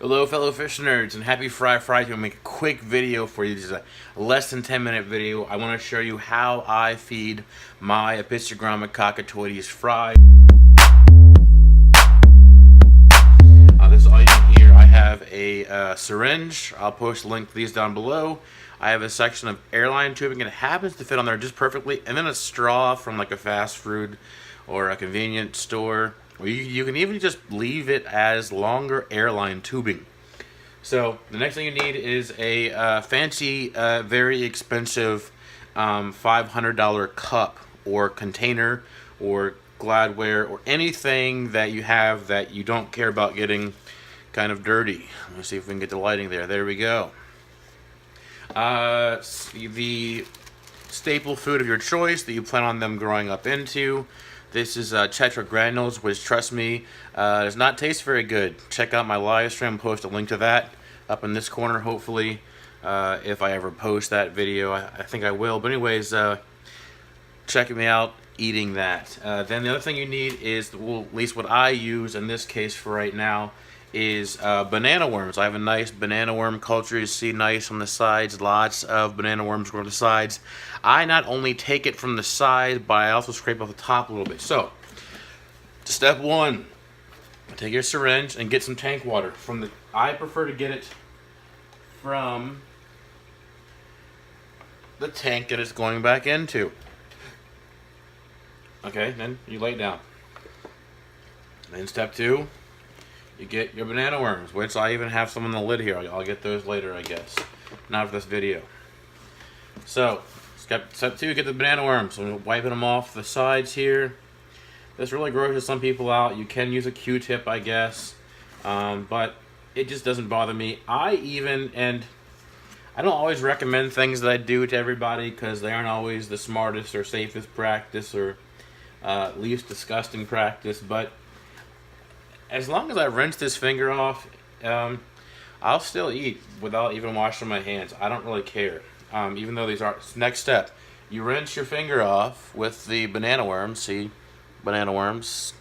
Hello fellow fish nerds, and happy Friday. I'm going to make a quick video for you. This is a less than 10 minute video. I want to show you how I feed my Apisto cockatoides fry. This is all you need here. I have a syringe. I'll post a link to these down below. I have a section of airline tubing. It happens to fit on there just perfectly. And then a straw from like a fast food or a convenience store. Or you can even just leave it as longer airline tubing. So the next thing you need is a fancy, very expensive $500 cup or container or Gladware or anything that you have that you don't care about getting kind of dirty. Let's see if we can get the lighting there. There we go. The staple food of your choice that you plan on them growing up into. This is Tetra Granules, which, trust me, does not taste very good. Check out my live stream. Post a link to that up in this corner, hopefully, if I ever post that video. I think I will. But anyways, check me out eating that. Then the other thing you need is, well, at least what I use in this case for right now, is banana worms. I have a nice banana worm culture. You see nice on the sides, lots of banana worms growing on the sides. I not only take it from the side, but I also scrape off the top a little bit. So, step one, take your syringe and get some tank water. I prefer to get it from the tank that it's going back into. Okay, then you lay it down. Then step two, you get your banana worms, which I even have some on the lid here. I'll get those later, I guess. Not for this video. So, step two, get the banana worms. So I'm wiping them off the sides here. This really grosses some people out. You can use a Q-tip, I guess. But it just doesn't bother me. I don't always recommend things that I do to everybody because they aren't always the smartest or safest practice or least disgusting practice. But as long as I rinse this finger off, I'll still eat without even washing my hands. I don't really care. Even though these are... Next step, you rinse your finger off with the banana worms. See, banana worms.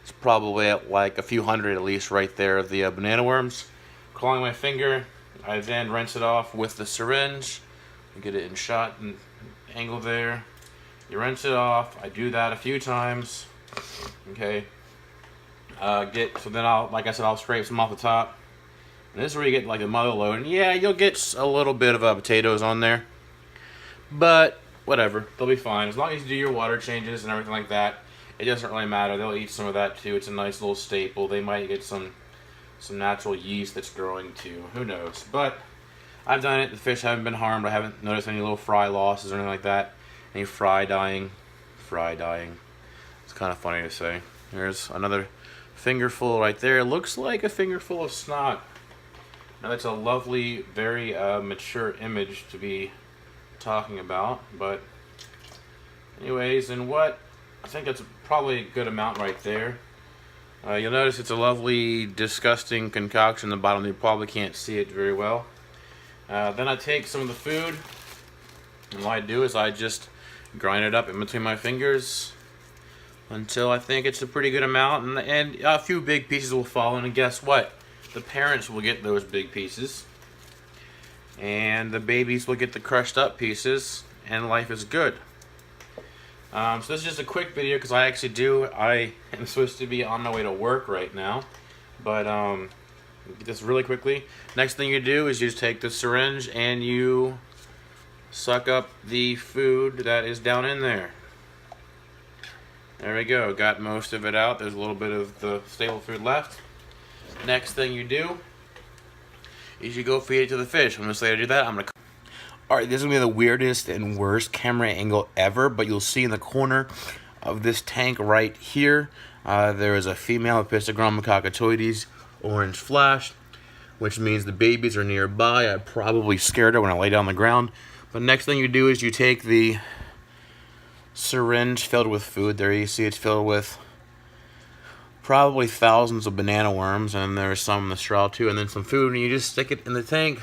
It's probably at like a few hundred at least right there of the banana worms. Clawing my finger, I then rinse it off with the syringe. You get it in shot and angle there. You rinse it off. I do that a few times. Okay. So then I'll scrape some off the top. And this is where you get like a mother load. And yeah, you'll get a little bit of potatoes on there. But whatever, they'll be fine. As long as you do your water changes and everything like that, it doesn't really matter. They'll eat some of that too. It's a nice little staple. They might get some natural yeast that's growing too. Who knows? But I've done it. The fish haven't been harmed. I haven't noticed any little fry losses or anything like that. Any fry dying. Fry dying. It's kind of funny to say. There's another fingerful right there. It looks like a fingerful of snot. Now that's a lovely, very mature image to be talking about. But anyways, and what? I think that's probably a good amount right there. You'll notice it's a lovely, disgusting concoction at the bottom. You probably can't see it very well. Then I take some of the food, and what I do is I just grind it up in between my fingers until I think it's a pretty good amount, and a few big pieces will fall in, and guess what? The parents will get those big pieces, and the babies will get the crushed up pieces, and life is good. So this is just a quick video because I am supposed to be on my way to work right now, but just really quickly, next thing you do is you just take the syringe and you suck up the food that is down in there. There we go, got most of it out. There's a little bit of the staple food left. Next thing you do is you go feed it to the fish. I'm going to say to do that. Alright, this is going to be the weirdest and worst camera angle ever, but you'll see in the corner of this tank right here, there is a female Apisto cockatoides, orange flash, which means the babies are nearby. I probably scared her when I lay down on the ground. But next thing you do is you take the syringe filled with food. There you see it's filled with probably thousands of banana worms, and there's some in the straw too, and then some food, and you just stick it in the tank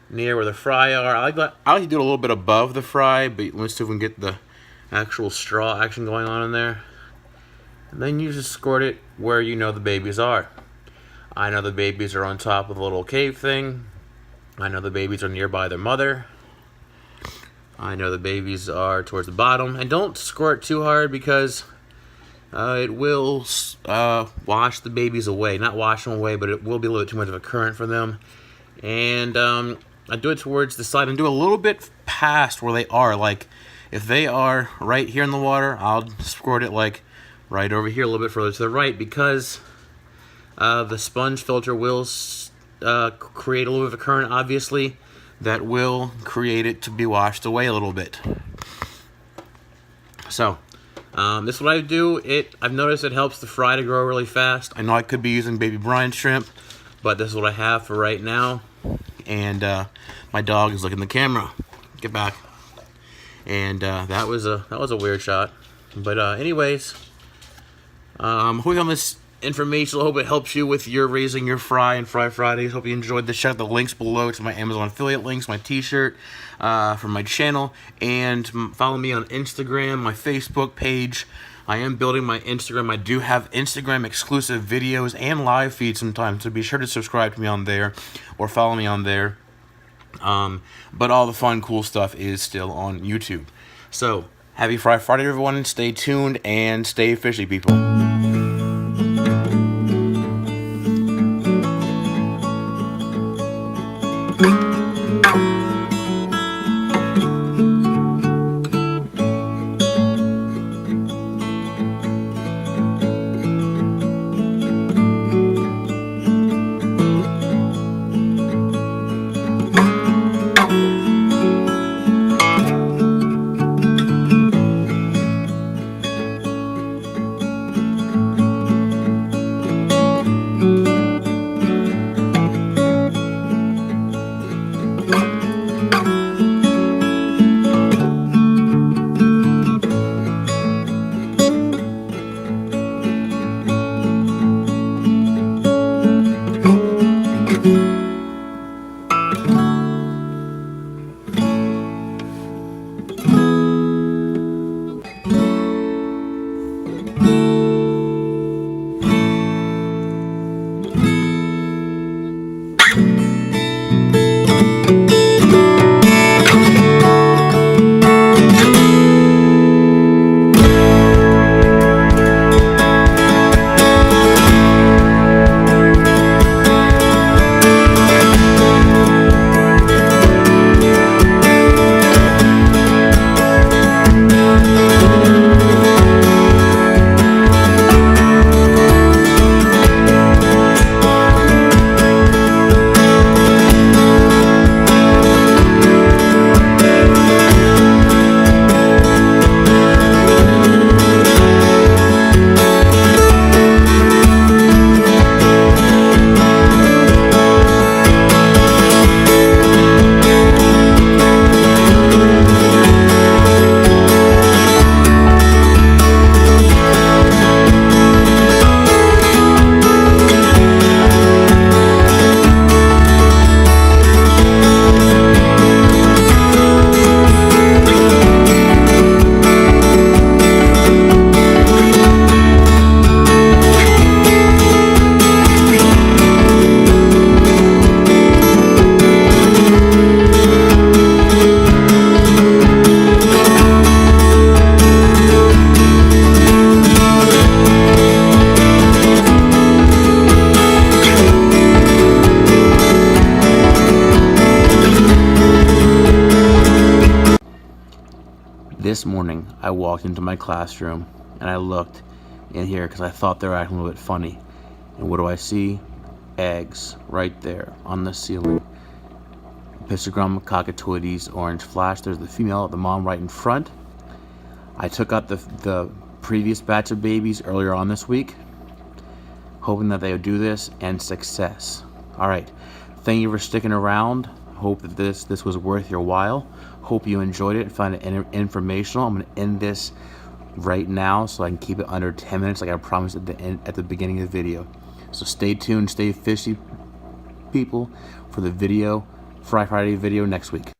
near where the fry are. I like to do it a little bit above the fry, but let's see if we can get the actual straw action going on in there. And then you just squirt it where you know the babies are. I know the babies are on top of the little cave thing. I know the babies are nearby their mother. I know the babies are towards the bottom. And don't squirt too hard because it will wash the babies away. Not wash them away, but it will be a little bit too much of a current for them. And I do it towards the side and do a little bit past where they are. Like, if they are right here in the water, I'll squirt it like right over here a little bit further to the right, because the sponge filter will create a little bit of a current, obviously, that will create it to be washed away a little bit. So, this is what I do. I've noticed it helps the fry to grow really fast. I know I could be using baby brine shrimp, but this is what I have for right now. And my dog is looking at the camera. Get back. And that was a weird shot. But anyways, hopefully on this information, I hope it helps you with your raising your fry and Fry Fridays. Hope you enjoyed this. Check out the links below to my Amazon affiliate links, my t-shirt from my channel, and follow me on Instagram, my Facebook page. I am building my Instagram. I do have Instagram exclusive videos and live feeds sometimes, so be sure to subscribe to me on there or follow me on there. But all the fun, cool stuff is still on YouTube. So, happy Fry Friday, everyone. Stay tuned and stay fishy, people. This morning, I walked into my classroom and I looked in here because I thought they were acting a little bit funny. And what do I see? Eggs right there on the ceiling. Pistogram cockatoides, orange flash. There's the female, the mom right in front. I took out the previous batch of babies earlier on this week, hoping that they would do this, and success. All right, thank you for sticking around. Hope that this was worth your while. Hope you enjoyed it and found it informational. I'm going to end this right now so I can keep it under 10 minutes like I promised at the beginning of the video. So stay tuned, stay fishy, people, for the Fry Friday video next week.